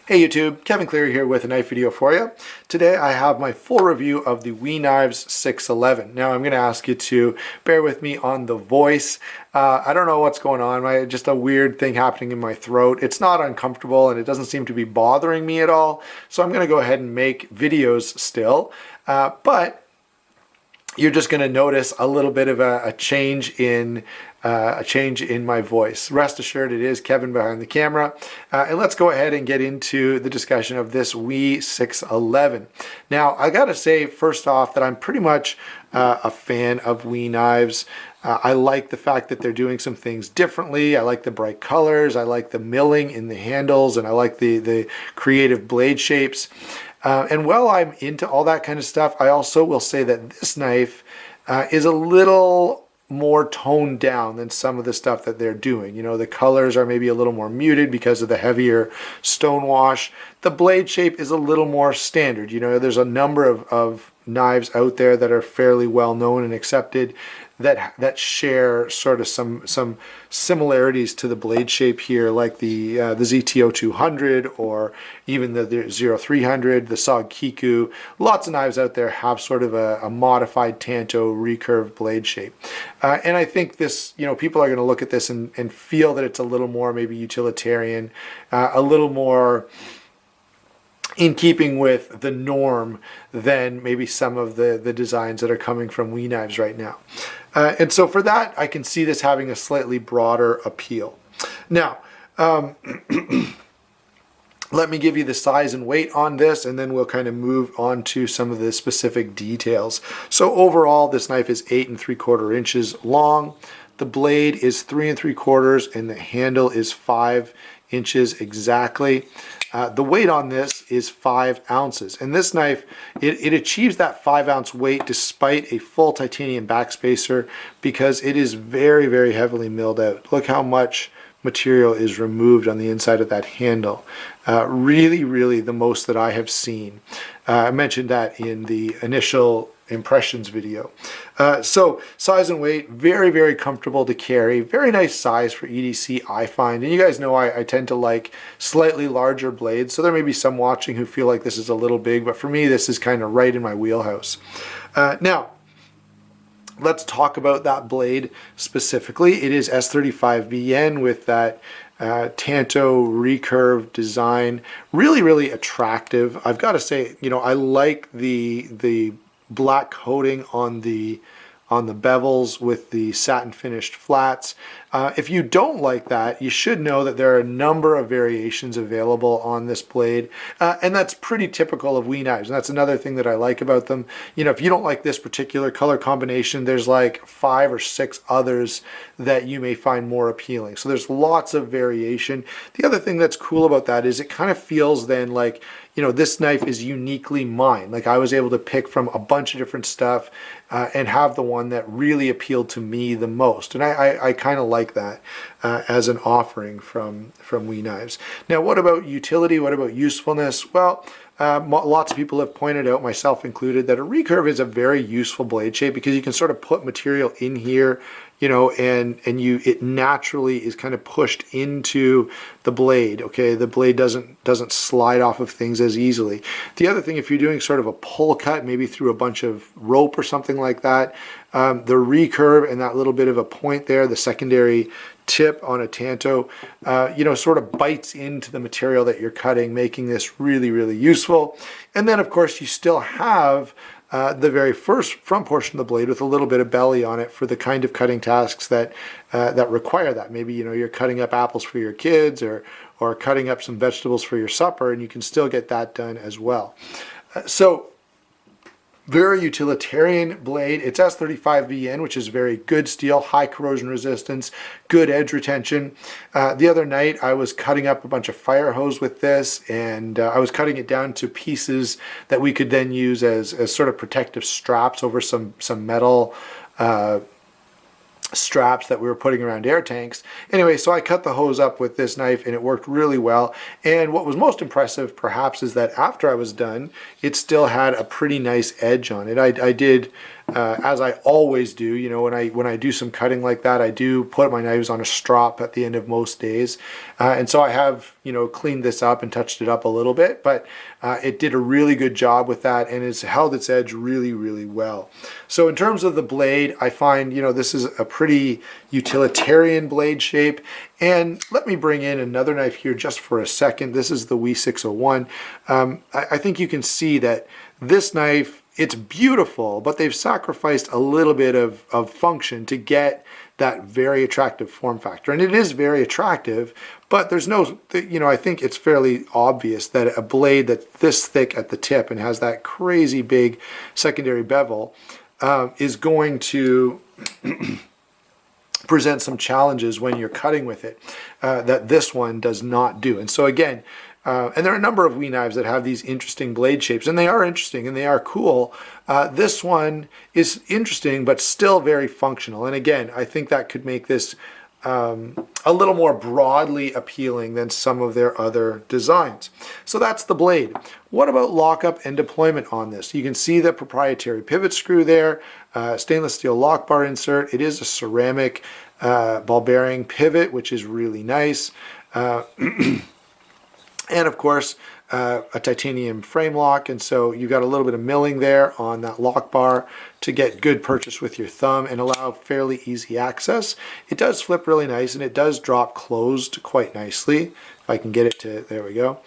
Hey YouTube, Kevin Cleary here with a knife video for you. Today I have my full review of the WE Knives 611. Now I'm going to ask you to bear with me on the voice. I don't know what's going on, just a weird thing happening in my throat. It's not uncomfortable and it doesn't seem to be bothering me at all. So I'm going to go ahead and make videos still. But you're just going to notice a little bit of a change in my voice. Rest assured, it is Kevin behind the camera. And let's go ahead and get into the discussion of this WE 611. Now, I got to say first off that I'm pretty much a fan of WE knives. I like the fact that they're doing some things differently. I like the bright colors. I like the milling in the handles, and I like the creative blade shapes. And while I'm into all that kind of stuff, I also will say that this knife is a little more toned down than some of the stuff that they're doing. You know, the colors are maybe a little more muted because of the heavier stonewash. The blade shape is a little more standard. You know, there's a number of knives out there that are fairly well known and accepted that share sort of some similarities to the blade shape here, like the ZTO 200 or even the 0300, the SOG Kiku. Lots of knives out there have sort of a modified Tanto recurved blade shape. And I think this, you know, people are going to look at this and feel that it's a little more maybe utilitarian, a little more in keeping with the norm than maybe some of the designs that are coming from WE knives right now. And so for that, I can see this having a slightly broader appeal. Now, let me give you the size and weight on this, and then we'll kind of move on to some of the specific details. So overall, this knife is 8 3/4 inches long. The blade is 3 3/4, and the handle is 5 inches exactly. The weight on this is 5 ounces, and this knife, it achieves that 5-ounce weight despite a full titanium backspacer because it is very, very heavily milled out. Look how much material is removed on the inside of that handle. Really, really the most that I have seen. I mentioned that in the initial impressions video. So size and weight, very, very comfortable to carry. Very nice size for EDC, I find. And you guys know I tend to like slightly larger blades. So there may be some watching who feel like this is a little big, but for me, this is kind of right in my wheelhouse. Now, let's talk about that blade specifically. It is S35VN with that Tanto recurve design. Really, really attractive. I've got to say, you know, I like the black coating on the bevels with the satin finished flats. If you don't like that, you should know that there are a number of variations available on this blade, and that's pretty typical of WE knives. And that's another thing that I like about them. You know, if you don't like this particular color combination, there's like 5 or 6 others that you may find more appealing. So there's lots of variation. The other thing that's cool about that is it kind of feels then like, you know, this knife is uniquely mine. Like I was able to pick from a bunch of different stuff and have the one that really appealed to me the most. And I kind of like that as an offering from WE knives. Now, what about utility? What about usefulness? Well, lots of people have pointed out, myself included, that a recurve is a very useful blade shape because you can sort of put material in here, you know, and it naturally is kind of pushed into the blade. Okay, the blade doesn't slide off of things as easily. The other thing, if you're doing sort of a pull cut, maybe through a bunch of rope or something like that, the recurve and that little bit of a point there, the secondary tip on a Tanto, you know, sort of bites into the material that you're cutting, making this really, really useful. And then, of course, you still have the very first front portion of the blade with a little bit of belly on it for the kind of cutting tasks that that require that. Maybe, you know, you're cutting up apples for your kids or cutting up some vegetables for your supper, and you can still get that done as well. So very utilitarian blade. It's S35VN, which is very good steel, high corrosion resistance, good edge retention. The other night I was cutting up a bunch of fire hose with this, and I was cutting it down to pieces that we could then use as sort of protective straps over some metal straps that we were putting around air tanks. Anyway, so I cut the hose up with this knife and it worked really well. And what was most impressive perhaps is that after I was done, it still had a pretty nice edge on it. I did as I always do. You know, when I do some cutting like that, I do put my knives on a strop at the end of most days, and so I have, you know, cleaned this up and touched it up a little bit, but it did a really good job with that, and it's held its edge really, really well. So in terms of the blade, I find, you know, this is a pretty utilitarian blade shape. And let me bring in another knife here just for a second. This is the WE 601. I think you can see that this knife, it's beautiful, but they've sacrificed a little bit of function to get that very attractive form factor. And it is very attractive, but there's no, you know, I think it's fairly obvious that a blade that's this thick at the tip and has that crazy big secondary bevel is going to present some challenges when you're cutting with it that this one does not do. And so again, and there are a number of WE knives that have these interesting blade shapes, and they are interesting and they are cool. This one is interesting, but still very functional. And again, I think that could make this a little more broadly appealing than some of their other designs. So that's the blade. What about lockup and deployment on this? You can see the proprietary pivot screw there, stainless steel lock bar insert. It is a ceramic ball bearing pivot, which is really nice. And of course, a titanium frame lock, and so you got a little bit of milling there on that lock bar to get good purchase with your thumb and allow fairly easy access. It does flip really nice, and it does drop closed quite nicely. If I can get it to, there we go.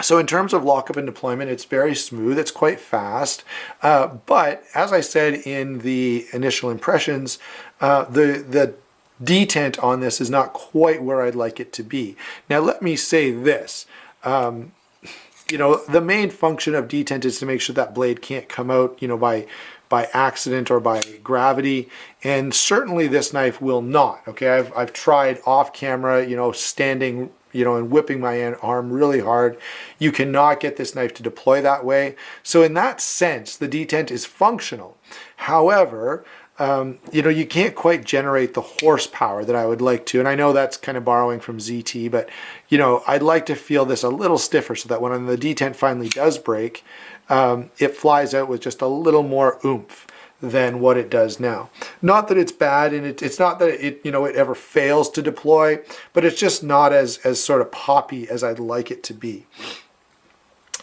So in terms of lockup and deployment, it's very smooth, it's quite fast, but as I said in the initial impressions, the detent on this is not quite where I'd like it to be. Now let me say this, you know, the main function of detent is to make sure that blade can't come out, you know, by accident or by gravity, and certainly this knife will not. Okay, I've tried off camera, you know, standing, you know, and whipping my arm really hard. You cannot get this knife to deploy that way. So in that sense, the detent is functional. However, you know, you can't quite generate the horsepower that I would like to. And I know that's kind of borrowing from ZT, but, you know, I'd like to feel this a little stiffer so that when the detent finally does break, it flies out with just a little more oomph than what it does now. Not that it's bad, and it's not that it, you know, it ever fails to deploy, but it's just not as sort of poppy as I'd like it to be.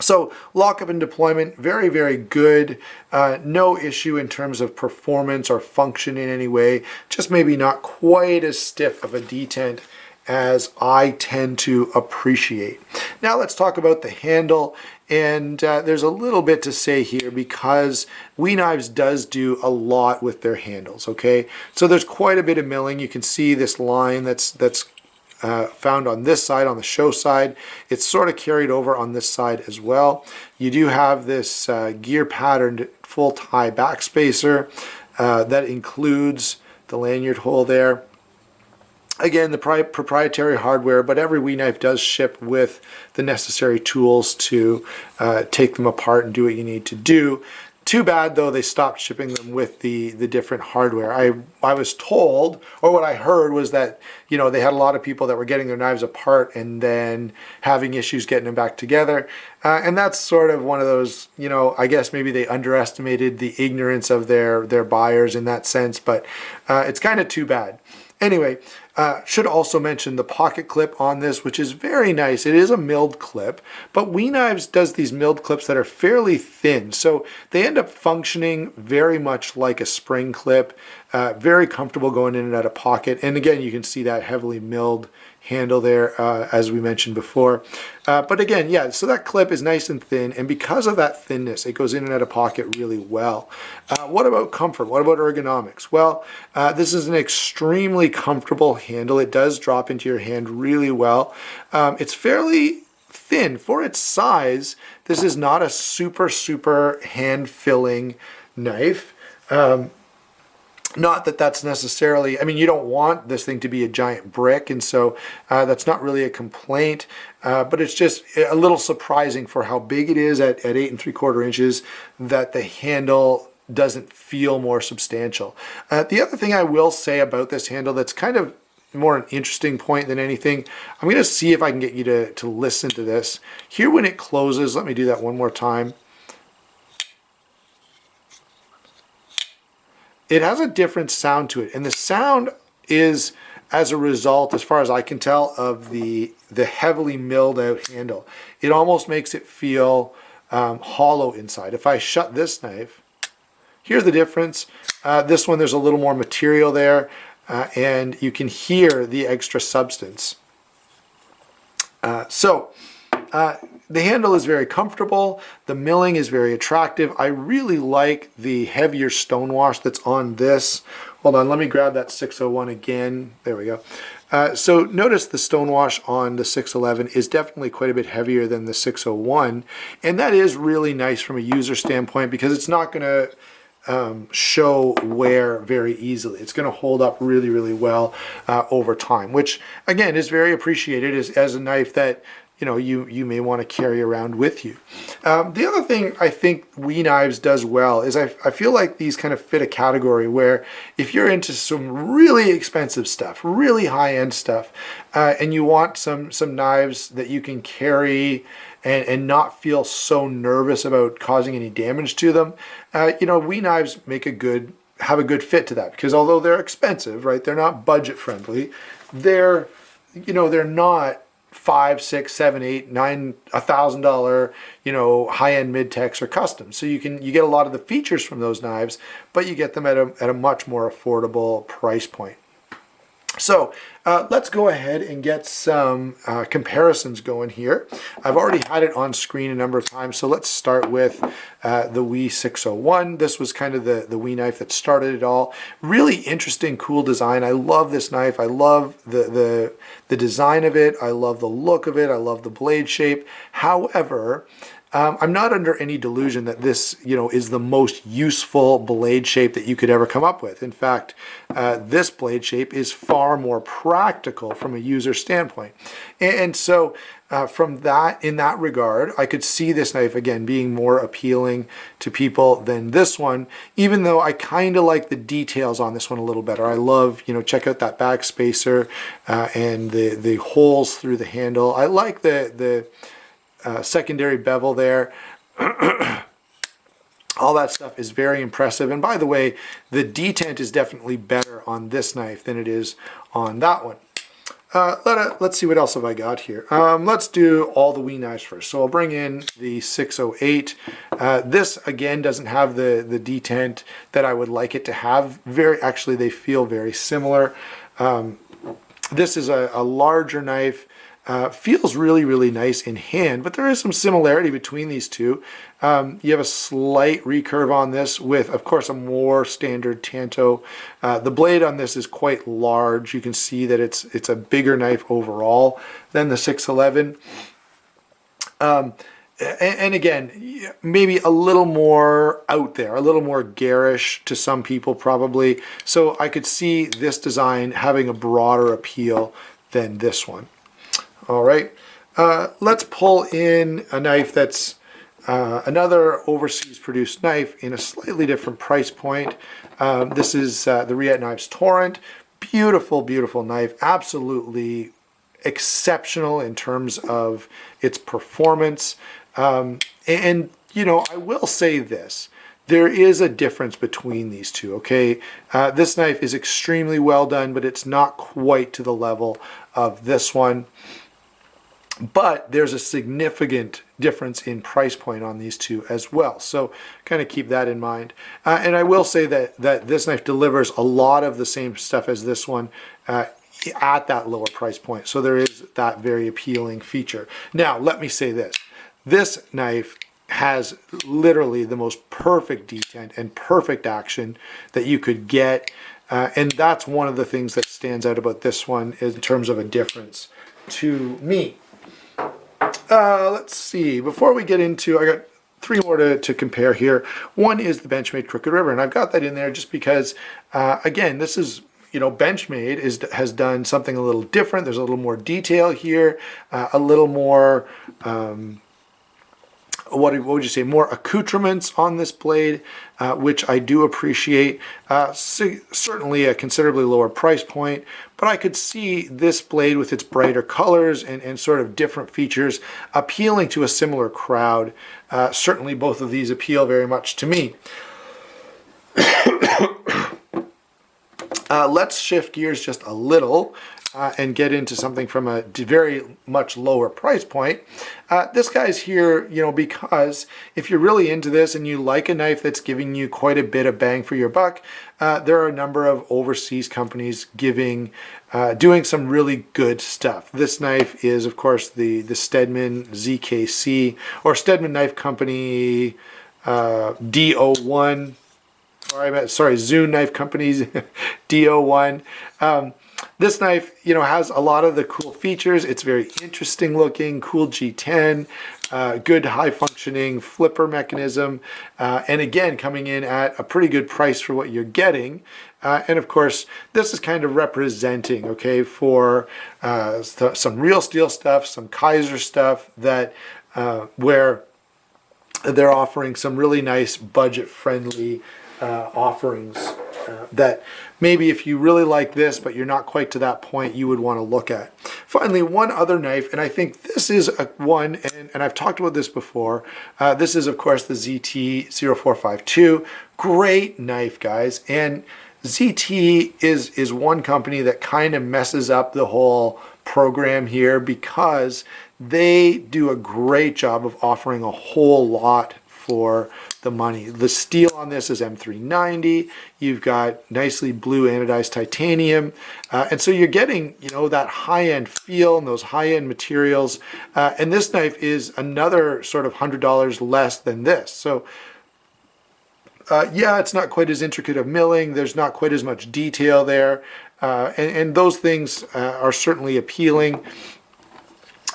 So lockup and deployment, very, very good. No issue in terms of performance or function in any way. Just maybe not quite as stiff of a detent as I tend to appreciate. Now let's talk about the handle. And there's a little bit to say here because WE Knives does do a lot with their handles, okay? So there's quite a bit of milling. You can see this line that's found on this side, on the show side. It's sort of carried over on this side as well. You do have this gear patterned full tie backspacer that includes the lanyard hole there. Again, the proprietary hardware, but every WE Knife does ship with the necessary tools to take them apart and do what you need to do. Too bad, though, they stopped shipping them with the different hardware. I was told, or what I heard was that, you know, they had a lot of people that were getting their knives apart and then having issues getting them back together. And that's sort of one of those, you know, I guess maybe they underestimated the ignorance of their buyers in that sense, but it's kind of too bad. Anyway, should also mention the pocket clip on this, which is very nice. It is a milled clip, but WE Knives does these milled clips that are fairly thin, so they end up functioning very much like a spring clip, very comfortable going in and out of pocket. And again, you can see that heavily milled handle there, as we mentioned before. But again, yeah, so that clip is nice and thin, and because of that thinness, it goes in and out of pocket really well. What about comfort? What about ergonomics? Well, this is an extremely comfortable handle. It does drop into your hand really well. It's fairly thin for its size. This is not a super hand-filling knife. Not that that's necessarily, I mean, you don't want this thing to be a giant brick, and so that's not really a complaint, but it's just a little surprising for how big it is at 8 3/4 inches that the handle doesn't feel more substantial. The other thing I will say about this handle that's kind of more an interesting point than anything, I'm going to see if I can get you to listen to this. Here when it closes, let me do that one more time. it has a different sound to it. And the sound is as a result, as far as I can tell, of the heavily milled out handle. It almost makes it feel hollow inside. If I shut this knife, here's the difference. This one, there's a little more material there, and you can hear the extra substance. The handle is very comfortable. The milling is very attractive. I really like the heavier stonewash that's on this. Hold on, let me grab that 601 again. There we go. So notice the stonewash on the 611 is definitely quite a bit heavier than the 601. And that is really nice from a user standpoint because it's not going to show wear very easily. It's going to hold up really, really well over time, which again is very appreciated as a knife that you may want to carry around with you. The other thing I think WE Knives does well is I feel like these kind of fit a category where if you're into some really expensive stuff, really high-end stuff, and you want some knives that you can carry and not feel so nervous about causing any damage to them, WE Knives have a good fit to that, because although they're expensive, right, they're not budget friendly. They're not $5, $6, $7, $8, $9, $1,000, high-end mid-techs or custom. So you get a lot of the features from those knives, but you get them at a much more affordable price point. So let's go ahead and get some comparisons going here. I've already had it on screen a number of times, so let's start with the WE 601. This was kind of the WE knife that started it all. Really interesting, cool design. I love this knife. I love the design of it. I love the look of it. I love the blade shape. However, I'm not under any delusion that this, is the most useful blade shape that you could ever come up with. In fact, this blade shape is far more practical from a user standpoint. And so in that regard, I could see this knife, again, being more appealing to people than this one, even though I kind of like the details on this one a little better. I love, check out that back spacer and the holes through the handle. I like the secondary bevel there. All that stuff is very impressive. And by the way, the detent is definitely better on this knife than it is on that one. Let's see, what else have I got here. Let's do all the WE knives first. So I'll bring in the 608. This again doesn't have the detent that I would like it to have. Actually, they feel very similar. This is a larger knife. Feels really, really nice in hand, but there is some similarity between these two. You have a slight recurve on this with, of course, a more standard tanto. The blade on this is quite large. You can see that it's a bigger knife overall than the 611. And again, maybe a little more out there, a little more garish to some people probably. So I could see this design having a broader appeal than this one. All right, let's pull in a knife that's another overseas produced knife in a slightly different price point. This is the Reate Knives Torrent. Beautiful, beautiful knife. Absolutely exceptional in terms of its performance. And I will say this. There is a difference between these two, okay? This knife is extremely well done, but it's not quite to the level of this one. But there's a significant difference in price point on these two as well. So kind of keep that in mind. And I will say that this knife delivers a lot of the same stuff as this one at that lower price point. So there is that very appealing feature. Now, let me say this. This knife has literally the most perfect detent and perfect action that you could get. And that's one of the things that stands out about this one in terms of a difference to me. Let's see, before we get into, I got three more to compare here. One is the Benchmade Crooked River, and I've got that in there just because, again, this is, Benchmade has done something a little different. There's a little more detail here, a little more, what would you say, more accoutrements on this blade, which I do appreciate. Certainly a considerably lower price point, but I could see this blade with its brighter colors and sort of different features appealing to a similar crowd. Certainly both of these appeal very much to me. Let's shift gears just a little and get into something from a very much lower price point. This guy's here, you know, because if you're really into this and you like a knife that's giving you quite a bit of bang for your buck, there are a number of overseas companies doing some really good stuff. This knife is, of course, the Stedman ZKC, or Stedman Knife Company D01. Sorry, Zune Knife Company's D01. This knife, you know, has a lot of the cool features. It's very interesting looking, cool G10, good high functioning flipper mechanism, and again, coming in at a pretty good price for what you're getting. And of course, this is kind of representing, okay, for some real steel stuff, some Kaiser stuff that where they're offering some really nice budget-friendly offerings that maybe if you really like this, but you're not quite to that point, you would want to look at. Finally, one other knife, and I think this is one, and I've talked about this before. This is, of course, the ZT-0452. Great knife, guys. And ZT is one company that kind of messes up the whole program here because they do a great job of offering a whole lot for the money. The steel on this is M390. You've got nicely blue anodized titanium. And so you're getting, you know, that high-end feel and those high-end materials. And this knife is another sort of $100 less than this. So yeah, it's not quite as intricate of milling. There's not quite as much detail there. And those things are certainly appealing.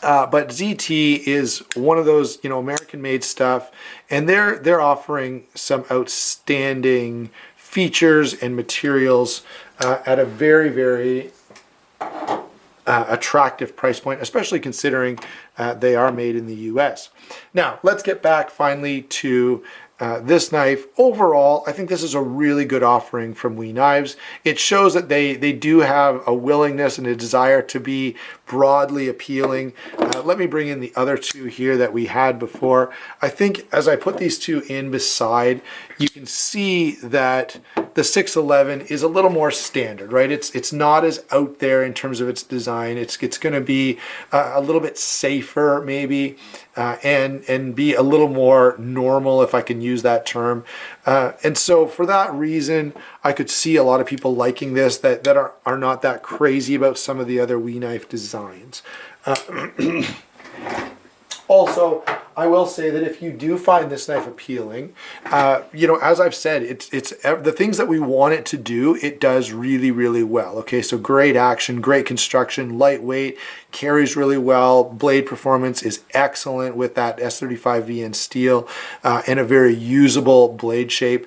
But ZT is one of those, you know, American-made stuff, and they're offering some outstanding features and materials at a very, very attractive price point, especially considering they are made in the U.S. Now, let's get back finally to this knife. Overall, I think this is a really good offering from WE Knives. It shows that they do have a willingness and a desire to be broadly appealing. Let me bring in the other two here that we had before. I think as I put these two in beside, you can see that the 611 is a little more standard, right? It's not as out there in terms of its design. It's going to be a little bit safer maybe, and be a little more normal, if I can use that term. And so for that reason, I could see a lot of people liking this that are not that crazy about some of the other WE Knife designs. Also, I will say that if you do find this knife appealing, you know, as I've said, it's the things that we want it to do, it does really, really well. Okay, so great action, great construction, lightweight, carries really well, blade performance is excellent with that S35VN steel, and a very usable blade shape.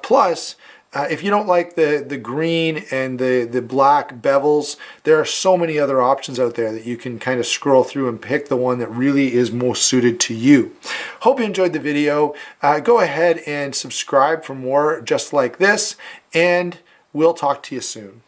Plus, if you don't like the green and the black bevels, there are so many other options out there that you can kind of scroll through and pick the one that really is most suited to you. Hope you enjoyed the video. Go ahead and subscribe for more just like this, and we'll talk to you soon.